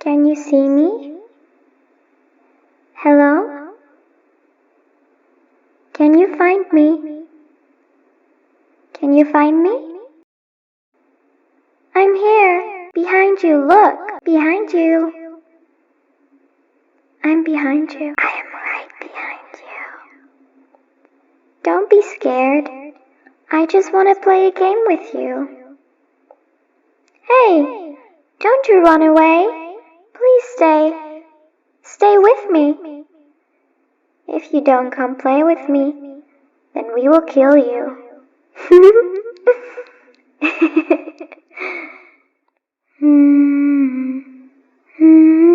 Can you see me? Hello? Can you find me? Can you find me? I'm here. Behind you, look. Behind you. I'm behind you. I am right behind you. Don't be scared. I just want to play a game with you. Hey, don't you run away. Please stay. Stay with me. If you don't come play with me, then we will kill you. Hmm. Hmm.